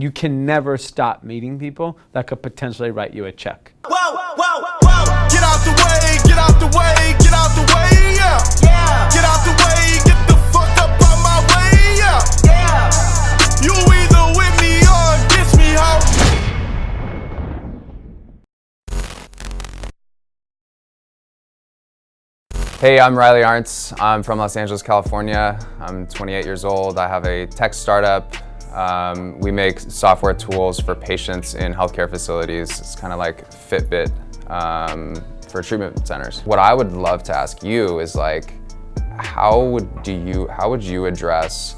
you can never stop meeting people that could potentially write you a check. Whoa, whoa, whoa. Get out the way, get out the way, get out the way, yeah. Yeah. Get out the way, get the fuck up on my way, yeah. Yeah. You either with me or against me, ho. Hey, I'm Riley Antz. I'm from Los Angeles, California. I'm 28 years old. I have a tech startup. We make software tools for patients in healthcare facilities. It's kind of like Fitbit for treatment centers. What I would love to ask you is like, how would you address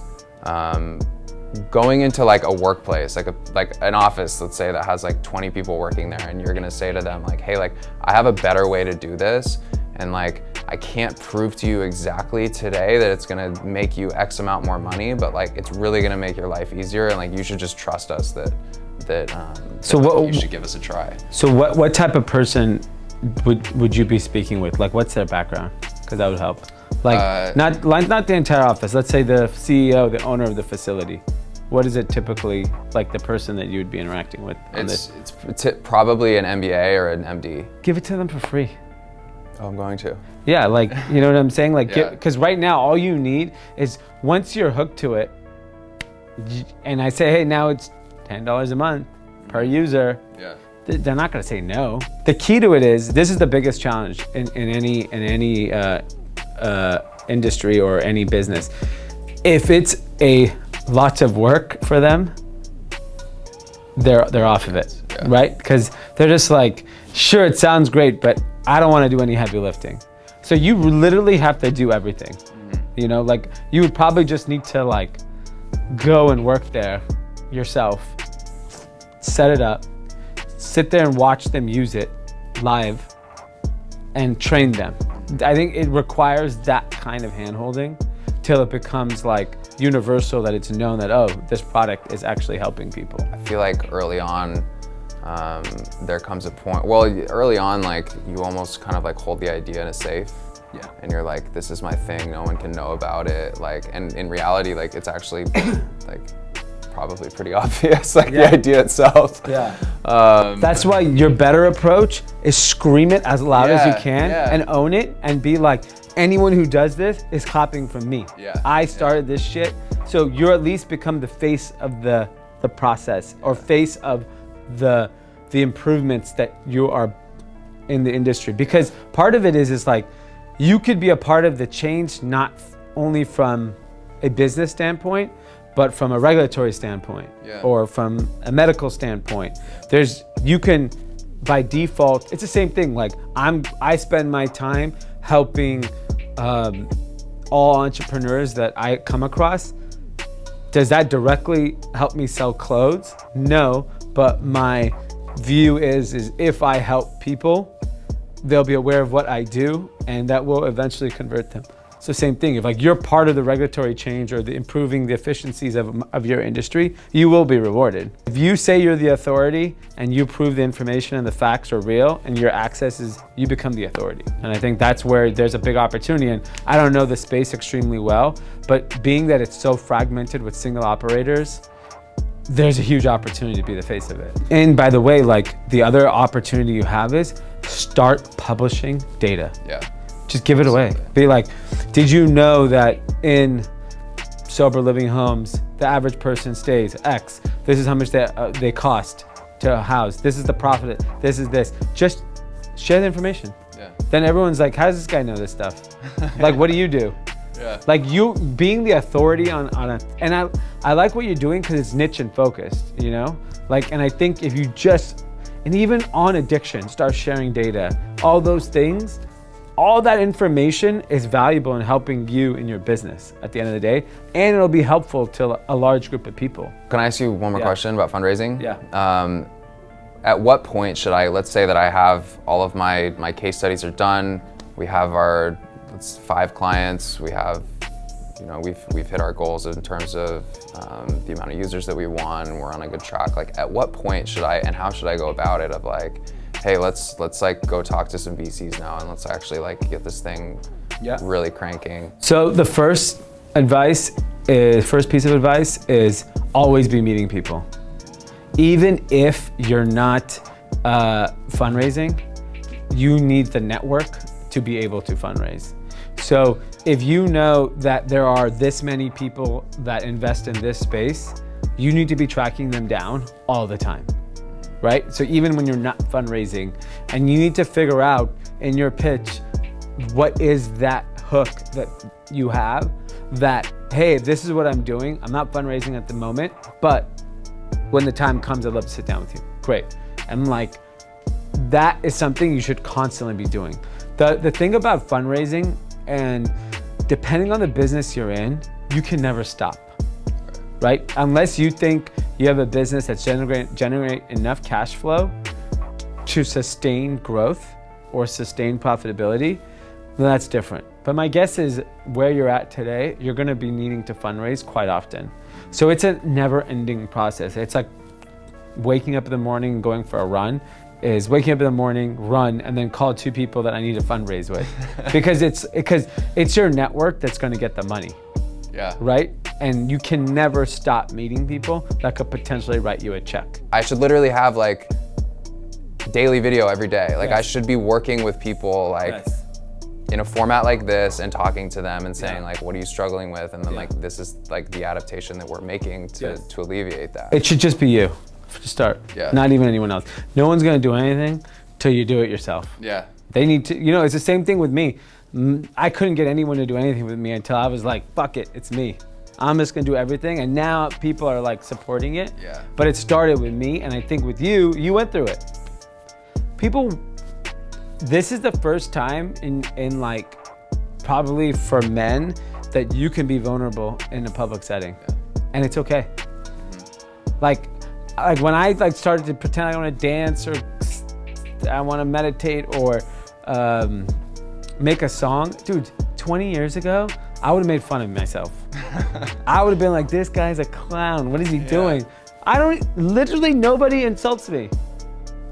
going into like a workplace, like an office, let's say, that has like 20 people working there, and you're gonna say to them like, hey, like I have a better way to do this, and like I can't prove to you exactly today that it's gonna make you X amount more money, but like it's really gonna make your life easier, and like you should just trust us that you should give us a try. So what type of person would you be speaking with? Like, what's their background? Because that would help. Like not the entire office. Let's say the CEO, the owner of the facility. What is it typically like the person that you would be interacting with? It's probably an MBA or an MD. Give it to them for free. Oh, I'm going to. Yeah, like, you know what I'm saying? Like, Yeah. because right now all you need is once you're hooked to it, and I say, hey, now it's $10 a month per user. Yeah. They're not going to say no. The key to it is, this is the biggest challenge in any industry or any business. If it's lots of work for them, they're off of it, yeah. Right? Because they're just like, sure, it sounds great, but I don't want to do any heavy lifting. So you literally have to do everything. You know, like you would probably just need to like go and work there yourself, set it up, sit there and watch them use it live and train them. I think it requires that kind of hand-holding till it becomes like universal, that it's known that, oh, this product is actually helping people. I feel like early on, there comes a point, well, early on, like you almost kind of like hold the idea in a safe. Yeah. And you're like, this is my thing, no one can know about it. Like, and in reality, like it's actually like probably pretty obvious, like the idea itself. Yeah. That's why your better approach is scream it as loud as you can and own it and be like, anyone who does this is copying from me. Yeah. I started this shit. So you're at least become the face of the process or face of the improvements that you are in the industry. Because part of it is like, you could be a part of the change, not only from a business standpoint, but from a regulatory standpoint or from a medical standpoint. You can, by default, it's the same thing. Like I spend my time helping all entrepreneurs that I come across. Does that directly help me sell clothes? No, but my view is if I help people, they'll be aware of what I do, and that will eventually convert them. So same thing, if like you're part of the regulatory change or the improving the efficiencies of your industry, you will be rewarded. If you say you're the authority and you prove the information and the facts are real and your access is, you become the authority. And I think that's where there's a big opportunity. And I don't know the space extremely well, but being that it's so fragmented with single operators, there's a huge opportunity to be the face of it. And by the way, like the other opportunity you have is start publishing data. Yeah. Just give it away. Be like, did you know that in sober living homes, the average person stays X? This is how much they cost to house. This is the profit. This is this. Just share the information. Yeah. Then everyone's like, how does this guy know this stuff? Like, what do you do? Yeah. Like you being the authority on and I like what you're doing because it's niche and focused, you know? Like, and I think if you just, and even on addiction, start sharing data, all those things, all that information is valuable in helping you in your business at the end of the day, and it'll be helpful to a large group of people. Can I ask you one more question about fundraising? Yeah. At what point should let's say that I have all of my case studies are done, we have our 5 clients, we have, you know, we've hit our goals in terms of the amount of users that we want, and we're on a good track. Like, at what point should I, and how should I go about it of like, hey, let's like go talk to some VCs now and let's actually like get this thing really cranking? So the first piece of advice is always be meeting people. even if you're not fundraising, you need the network to be able to fundraise. So if you know that there are this many people that invest in this space, you need to be tracking them down all the time, right? So even when you're not fundraising, and you need to figure out in your pitch, what is that hook that you have that, hey, this is what I'm doing. I'm not fundraising at the moment, but when the time comes, I'd love to sit down with you. Great. And like, that is something you should constantly be doing. The thing about fundraising, and depending on the business you're in, you can never stop, right? Unless you think you have a business that's generate enough cash flow to sustain growth or sustain profitability, then that's different. But my guess is where you're at today, you're gonna be needing to fundraise quite often. So it's a never-ending process. It's like waking up in the morning and going for a run, is waking up in the morning, run, and then call 2 people that I need to fundraise with. because it's your network that's gonna get the money. Yeah. Right? And you can never stop meeting people that could potentially write you a check. I should literally have like daily video every day. Like Yes. I should be working with people like in a format like this and talking to them and saying like, what are you struggling with? And then like, this is like the adaptation that we're making to alleviate that. It should just be you to start. Yeah. Not even anyone else. No one's gonna do anything till you do it yourself. Yeah. They need to, it's the same thing with me. I couldn't get anyone to do anything with me until I was like, fuck it, it's me. I'm just gonna do everything. And now people are like supporting it. Yeah. But it started with me, and I think with you, you went through it. People, this is the first time in like, probably for men, that you can be vulnerable in a public setting. Yeah. And it's okay. Like when I like started to pretend I want to dance, or I want to meditate, or make a song, dude, 20 years ago, I would have made fun of myself. I would have been like, this guy's a clown. What is he doing? Literally nobody insults me.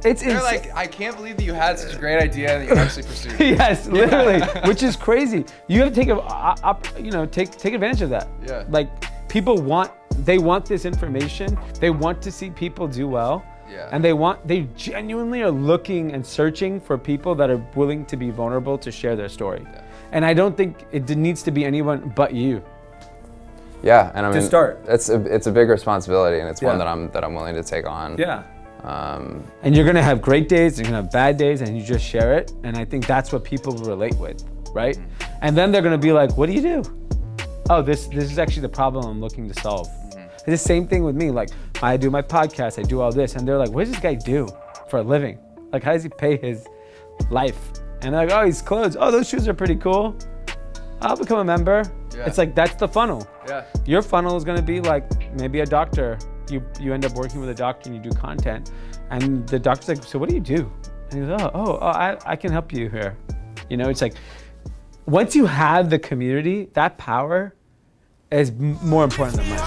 It's They're like, I can't believe that you had such a great idea and that you actually pursued it. Yes, literally, which is crazy. You have to take advantage of that. Yeah. Like people want this information. They want to see people do well. Yeah. And they genuinely are looking and searching for people that are willing to be vulnerable to share their story. Yeah. And I don't think it needs to be anyone but you. Yeah, and I mean, start. it's a big responsibility, and it's one Yeah. that I'm willing to take on. Yeah. And you're gonna have great days, you're gonna have bad days, and you just share it. And I think that's what people relate with, right? Mm-hmm. And then they're gonna be like, what do you do? Oh, this is actually the problem I'm looking to solve. Mm-hmm. It's the same thing with me. Like, I do my podcast, I do all this, and they're like, what does this guy do for a living? Like, how does he pay his life? And they're like, oh, he's clothes. Oh, those shoes are pretty cool. I'll become a member. Yeah. It's like, that's the funnel. Yeah. Your funnel is gonna be like maybe a doctor. You end up working with a doctor and you do content, and the doctor's like, so what do you do? And he goes, I can help you here. It's like, once you have the community, that power is more important than money.